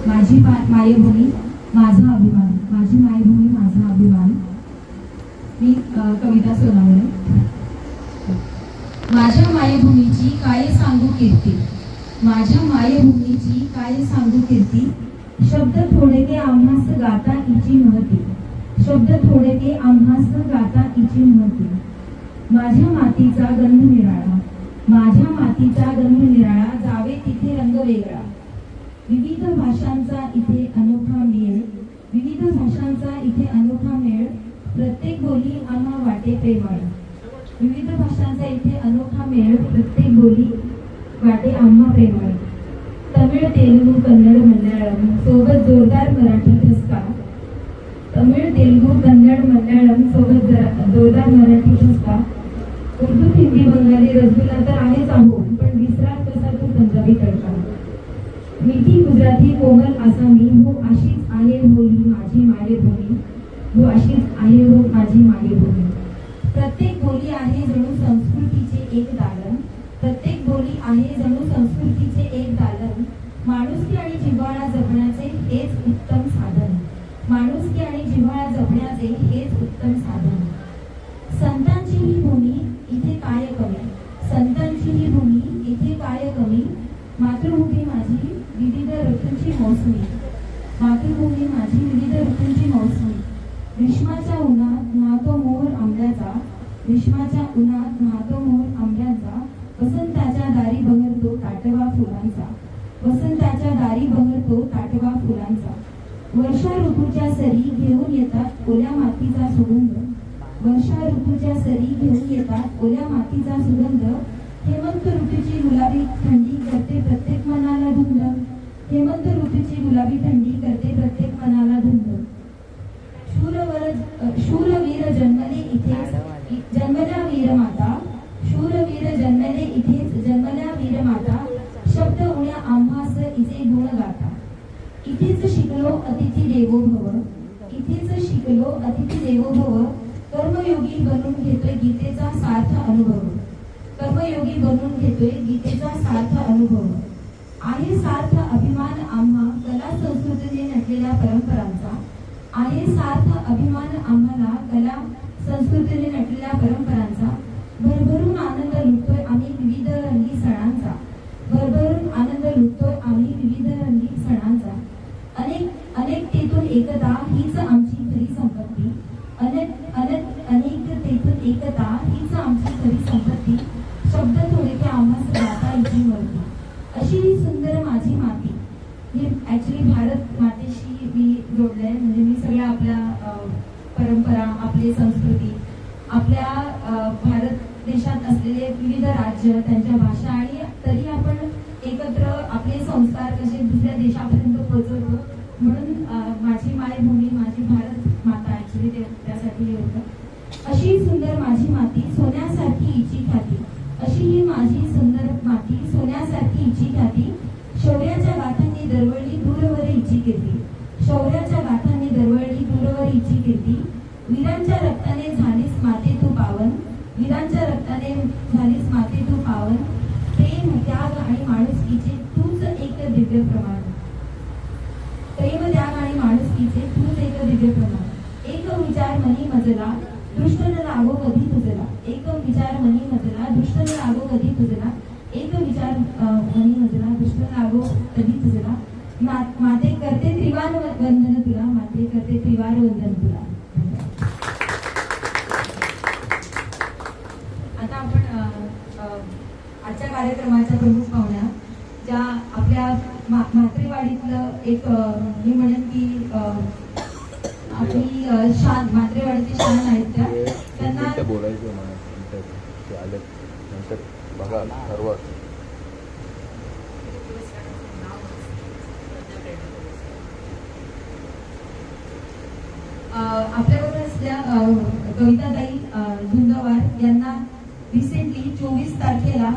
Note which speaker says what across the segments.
Speaker 1: माझी मायभूमी माझा अभिमान. माझी मायभूमी माझा अभिमान. मी कविता सोनावणे. माझ्या मायभूमीची काय सांगू कीर्ती. माझ्या मायभूमीची काय सांगू कीर्ती. शब्द थोडे के आम्हास गाता इची महती. शब्द थोडे के आम्हास गाता इची महती. माझ्या मातीचा गंध निराळा. माझ्या मातीचा गंध निराळा. जावे तिथे रंग वेगळा. विविध भाषांचा इथे अनोखा मेळ. विविध भाषांचा इथे अनोखा मेळ. प्रत्येक बोली आम्हा वाटे प्रेमळ. विविध भाषांचा इथे अनोखा मेळ. प्रत्येक बोली वाटे आम्हा प्रेमळ. तमिळ तेलुगू कन्नड मल्याळम सोबत जोरदार मराठी ठसका. तमिळ तेलुगू कन्नड मल्याळम सोबत जोरदार मराठी ठसका. उर्दू हिंदी बंगाली रसगुल्ला तर आहेच आहो, पण विसरात कसा तो पंजाबी तडका. मिठी गुजराती कोमल आसामी. हो अशीच आहे हो ही माझी मायभूमी. हो अशीच आहे हो माझी मायभूमी. प्रत्येक बोली आहे जणू संस्कृतीचे एक दालन. प्रत्येक बोली आहे जणू संस्कृतीचे एक दालन. माणुसकी आणि जिव्हाळा जपण्याचे हेच उत्तम साधन. माणुसकी आणि जिव्हाळा जपण्याचे हेच उत्तम साधन. संतांची ही भूमी इथे काय कमी. संतांची ही भूमी इथे काय कमी. मातृभूमी माझी विविध ऋतूंची मौसमी. मातृभूमी माझी विविध ऋतूंची मौसमी. ग्रीष्माच्या उन्हात न्हातो मोर आंब्याचा. ग्रीष्माच्या उन्हात न्हातो मोर आंब्याचा. वसंताच्या दारी बहरतो ताटवा फुलांचा. वसंताच्या दारी बहरतो ताटवा फुलांचा. वर्षा ऋतूच्या सरी घेऊन येतात ओल्या मातीचा सुगंध. वर्षा ऋतूच्या सरी घेऊन येतात ओल्या मातीचा सुगंध. हेमंत ऋतूची गुलाबी थंडी करते प्रत्येक मनाला धुंद. हेमंत ऋतूची गुलाबी थंडी करते प्रत्येक मनाला धुंद. शूरवीर जन्मले इथेच जन्मल्या वीर माता. शूरवीर जन्मले इथेच जन्मल्या वीर माता. शब्द उण्या आम्हास इचे गुण गाता. इथेच शिकलो अतिथी देवो भव. इथेच शिकलो अतिथी देवो भव. कर्मयोगी बनून घेतोय गीतेचा सार्थ अनुभव. कर्मयोगी बनून घेतोय गीतेचा सार्थ अनुभव. आहे सार्थ अभिमान आम्हा कला संस्कृतीने नटलेल्या परंपरांचा. आहे सार्थ अभिमान आम्हाला कला संस्कृतीने नटलेल्या परंपरांचा. भरभरून आनंद लुटतोय आम्ही विविध रंगी सणांचा. भरभरून आनंद लुटतोय आम्ही विविध रंगी सणांचा. अनेकतेतून एकता हीच आमची खरी संपत्ती. अनेकतेतून एकता हीच आमची खरी संपत्ती. शब्द थोडे के आम्हास गाता इची महती. अशी ही सुंदर माझी माती. हे ऍक्च्युली भारत मातेशी मी जोडलंय. म्हणजे मी सगळ्या आपल्या परंपरा, आपली संस्कृती, आपल्या भारत देशात असलेले विविध राज्य, त्यांच्या भाषा आणि तरी आपण एकत्र आपले संस्कार कसे दुसऱ्या देशापर्यंत पोहोचवतो. म्हणून माझी मायभूमी माझी भारत माता ऍक्च्युली त्यासाठी हे होतं. अशी सुंदर माझी माती सोन्यासारखी हिची ख्याती. अशी ही माझी सुंदर माती सोन्यासारखी हिची ख्याती. शौर्याच्या गाथांनी दरवळली दूरवर हिची कीर्ती. शौर्याच्या गाथांनी दरवळली दूरवर हिची कीर्ती. वीरांच्या रक्ताने झालीस माते तू पावन. वीरांच्या रक्ताने झालीस माते तू पावन. प्रेम त्याग आणि माणुसकीचे तूच एक दिव्य प्रमाण. प्रेम त्याग आणि माणुसकीचे तूच एक दिव्य प्रमाण. एक विचार मनी मजला दृष्ट न लागो कधी तुझला. एक विचार मनी मजला दृष्ट न लागो कधी तुझला. एक विचार मनी मजला दृष्ट न लागो कधी तुझला. माते करते त्रिवार वंदन तुला. माते करते त्रिवार वंदन तुला. आता आपण आजच्या कार्यक्रमाच्या प्रमुख पाहुण्या ज्या आपल्या म्हात्रेवाडीतलं एक मी म्हणेन की आपली शान म्हात्रेवाडीची शान आहेत त्या. त्यांना
Speaker 2: बोलायचं बघा सर्व
Speaker 1: आपल्याबरोबर असल्या कविताताई झुंजवार यांना रिसेंटली 24 तारखेला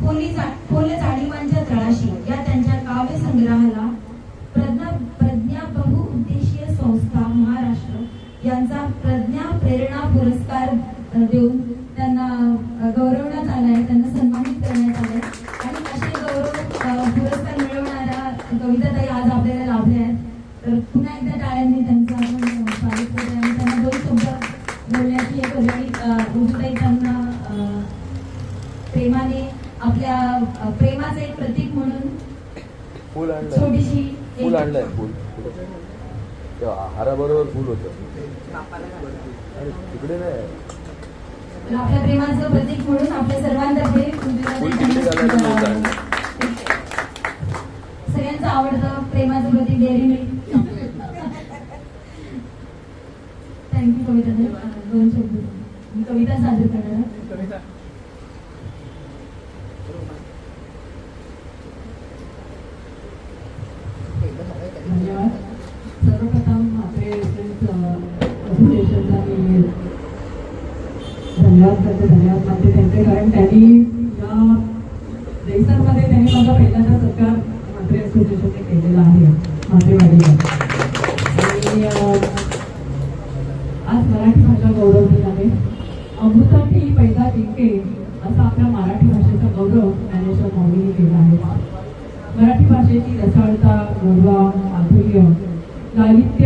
Speaker 1: खोल जाणीवांच्या तळाशी या त्यांच्या काव्य संग्रहाला प्रज्ञा बहुउद्देशीय संस्था महाराष्ट्र यांचा प्रज्ञा प्रेरणा पुरस्कार देऊन त्यांना गौरवण्यात आलाय. त्यांना सन्मानित करण्यात आलंय आणि असे गौरव पुरस्कार कविताताई आज आपल्याला लाभल्या आहेत, तर पुन्हा एकदा टाळ्यांनी त्यांचं आपण स्वागत करूया आणि त्यांना 2 शब्द बोलण्याची एक वेळी ऋतुताई त्यांना प्रेमाने आपल्या प्रेमाचं एक प्रतीक म्हणून
Speaker 2: फुल आणलं,
Speaker 1: छोटीशी
Speaker 2: फुल आणलंय, फुल हाराबरोबर फुल होतं आणि तिकडे नाही,
Speaker 1: आपल्या प्रेमाचं प्रतीक म्हणून आपल्या सर्वांतर्फे सगळ्यांचं आवडतं प्रेमाचं प्रतीक डेअरी मिल्क. थँक्यू कविताताई. 2 शब्द मी कविता सादर करणार आहे.
Speaker 3: धन्यवाद. सर्वप्रथम म्हात्रे असोसिएशनला मी धन्यवाद मानते त्यांचे, कारण त्यांनी या देशामध्ये त्यांनी माझा पहिल्यांदा सत्कार म्हात्रे असोसिएशनने केलेला आहे म्हात्रेवाडीला. आणि आज मराठी भाषा गौरव दिन आहे. अमृताची पैदा जिंके असा आपल्या मराठी भाषेचा गौरव ज्ञानेश्वर माऊलींनी केला आहे. मराठी भाषेची रसाळता, गोडवा, माधुर्य, लालित्य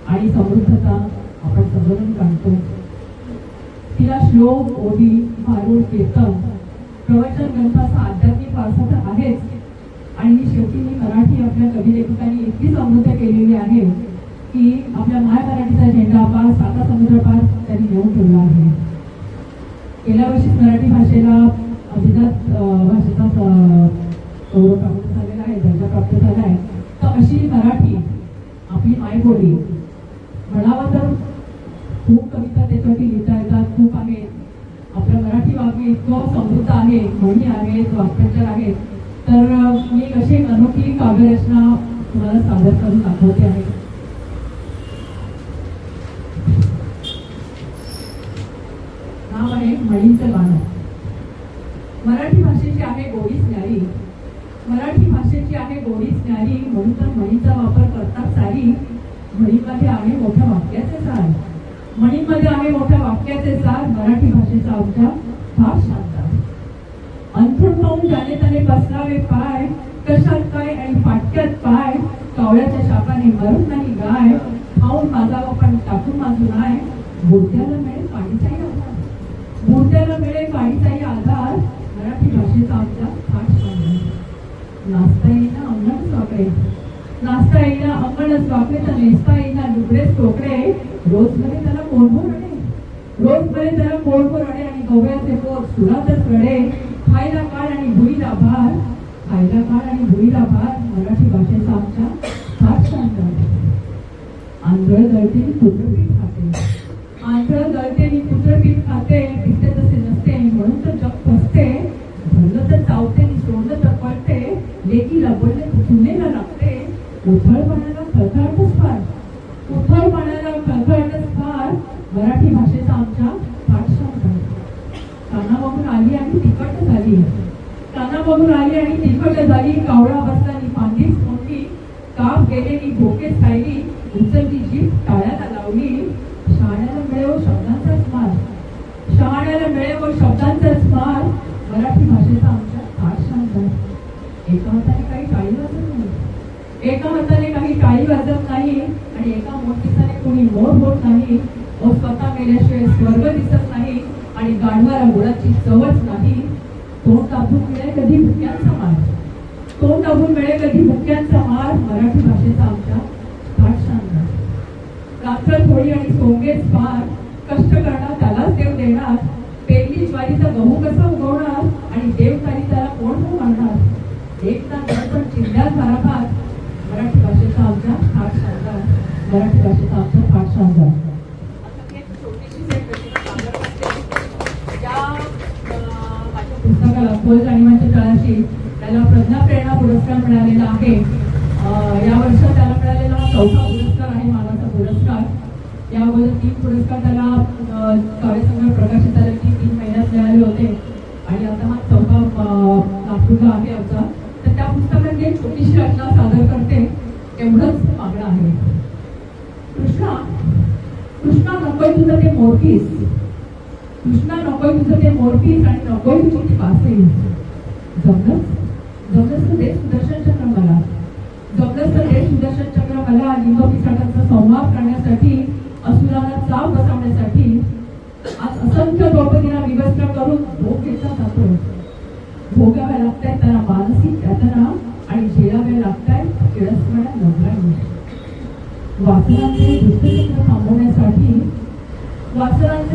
Speaker 3: आणि समृद्धता आपण समजून काढतो. तिला श्लोक, ओवी, भारूड, कीर्तन, प्रवचन ग्रंथाचा आध्यात्मिक वारसा तर आहेच, आणि शेवटी ही मराठी आपल्या कवी लेखकांनी इतकी समृद्ध केलेली आहे की आपल्या माय मराठीचा झेंडा पार 7 समुद्र पार त्यांनी नेऊन ठेवला आहे. गेल्या वर्षीच मराठी भाषेला अभिजात भाषेचा गौरव प्राप्त झालेला आहे, दर्जा प्राप्त झाला आहे. तर अशी मराठी आपली मायबोली म्हणावं तर खूप कविता त्याच्यावरती लिहिता येतात, खूप आहेत. आपलं मराठी वाङ्मय इतकं समृद्ध आहे, म्हणी आहेत, वाक्प्रचार आहेत. तर मी अशी एक अनोखी काव्यरचना तुम्हाला सादर करून दाखवते आहे. नाव आहे म्हणींचं गाणं. मराठी भाषेची आहे गोडीच न्यारी, मराठी भाषेची आहे गोडीच न्यारी, म्हणून तर म्हणीचा वापर करतात सारी. म्हणीमध्ये आहे मोठ्या वाक्याचे सार, म्हणीमध्ये आहे मोठ्या वाक्याचे सार, मराठी भाषेचा आमच्या फार शानदार. अंथरूण पाहून ज्याने त्याने बसलावे पाय, कशात काय आणि फाटक्यात पाय, कावळ्याच्या शापाने मरून नाही गाय, खाऊन माझावा पण टाकून माझू नाय, बुरद्याला मिळेल पाणीचाही आधार, बुरद्याला मिळेल पाणीचाही आधार, मराठी भाषेचा आमच्या फार शानदार. नाचता येईना अंगणच वाकडे, नाचता येईना अंगणच वाकडे, तर नेसता येईना लुगडेच टोकडे, रोज भरे त्याला कोणभर रडे, रोज भरे त्याला कोणभर रडे, आणि गवळ्याचे पोट सुरातच रडे, खायला काळ आणि भुईला भार, खायला काळ आणि भुईला भार, मराठी भाषेचा आमच्या फार शानदार. आंधळ दळते पुत्रपीठ खाते, आंधळ दळते पुत्रपीठ खाते, दिसते तसे नसते म्हणून तर जग फसते, भरलं तर चावते आणि सोडलं तर पळते, लेकीला बोलले सुनेला लागते, उथळपणाला खळखळतच फार, उथळपणाला खळखळतच फार, मराठी भाषेचा आमच्या फार शानदार. कानामागून आली आणि तिखट झाली, कानामागून आली आणि तिखट झाली, कावळा बसतानी फांदीच मोठी, काप गेलेली भोकेच खायली, उचलली जीभ टाळ्याला लावली, शहाण्याला मिळेव शब्दांचाच मार, शहाण्याला मिळेव शब्दांचाच मार, मराठी भाषेचा आमच्या फार शानदार. एका हाताने काही टाळी वाजत नाही, एका हाताने काही टाळी वाजत नाही, आणि एका मोठीसाने कोणी मोर होत नाही, व स्वतः मेल्याशिवाय स्वर्ग दिसत नाही, आणि गाढवाला गुळाची चवच नाही. तोंड दाबून मिळेल कधी भुक्यांचा मार, तोंड दाबून मिळेल कधी भुक्यांचा मार, मराठी भाषेचा आमच्या फार शानदार. रात्र थोडी आणि सोंगेच फार, कष्ट करणार त्यालाच देव देणार, पेरली ज्वारीचा गहू कसा उगवणार, आणि देव खाली त्याला कोण हो म्हणणार, एक तर पण चिंध्यात भाराभार, मराठी भाषेचा आमच्या फार शानदार, मराठी भाषेचा आमच्या फार शानदार. पुस्तकाला खोल जाणीवांच्या तळाशी त्याला प्रज्ञा प्रेरणा पुरस्कार मिळालेला आहे. या वर्षात त्याला मिळालेला 4था पुरस्कार आहे, मानाचा पुरस्कार. या अगोदर 3 पुरस्कार त्याला काव्यसंग्रह प्रकाशित झाले 3 महिन्यात मिळाले होते, आणि आता हा 4था नागपूरला आहे आमचा. तर त्या पुस्तकात एक छोटीशी रचना सादर करते, एवढंच मागणं आहे. कृष्णा कृष्णा नकोय तुझं ते मोरपीस, कृष्णा नकोय तुझं ते मोरपीस, आणि नकोय तुझी ती बासरी, जमलंच जमलंच तर दे सुदर्शन चक्र मला, सुदर्शन चक्र मला लिंगपिसाटांचा संवाद करण्यासाठी, असुराला चाव बसवण्यासाठी आज असंख्य द्रौपदींना विवस्त्र करून भोग घेतला जातो. भोगाव्या लागतायत त्यांना मानसिक यातना आणि झेलाव्या लागतायत किळसवाण्या नजरांनी. वासनांचे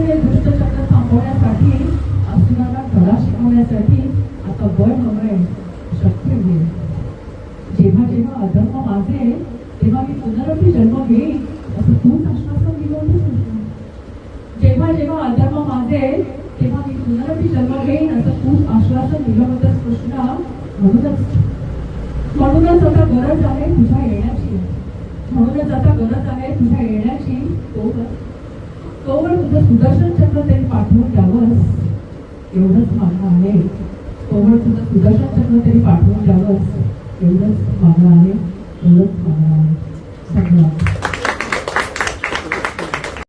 Speaker 3: हे दुष्टचक्र थांबवण्यासाठी, असुराला धडा शिकवण्यासाठी आता बळ हवंय, शक्य होईल. जेव्हा जेव्हा अधर्म माझे तेव्हा मी पुनरपी जन्म घेईन असं तूच आश्वासन दिलं होतं कृष्ण. जेव्हा जेव्हा अधर्म माझे तेव्हा मी पुनरपी जन्म घेईन असं तूच आश्वासन दिलं होतं कृष्ण. म्हणूनच आता गरज आहे तुझ्या येण्याची. तोवर तुझं सुदर्शन चक्र तरी पाठवून द्यावंस एवढंच मागणं आहे. एवढंच मागणं आहे. धन्यवाद.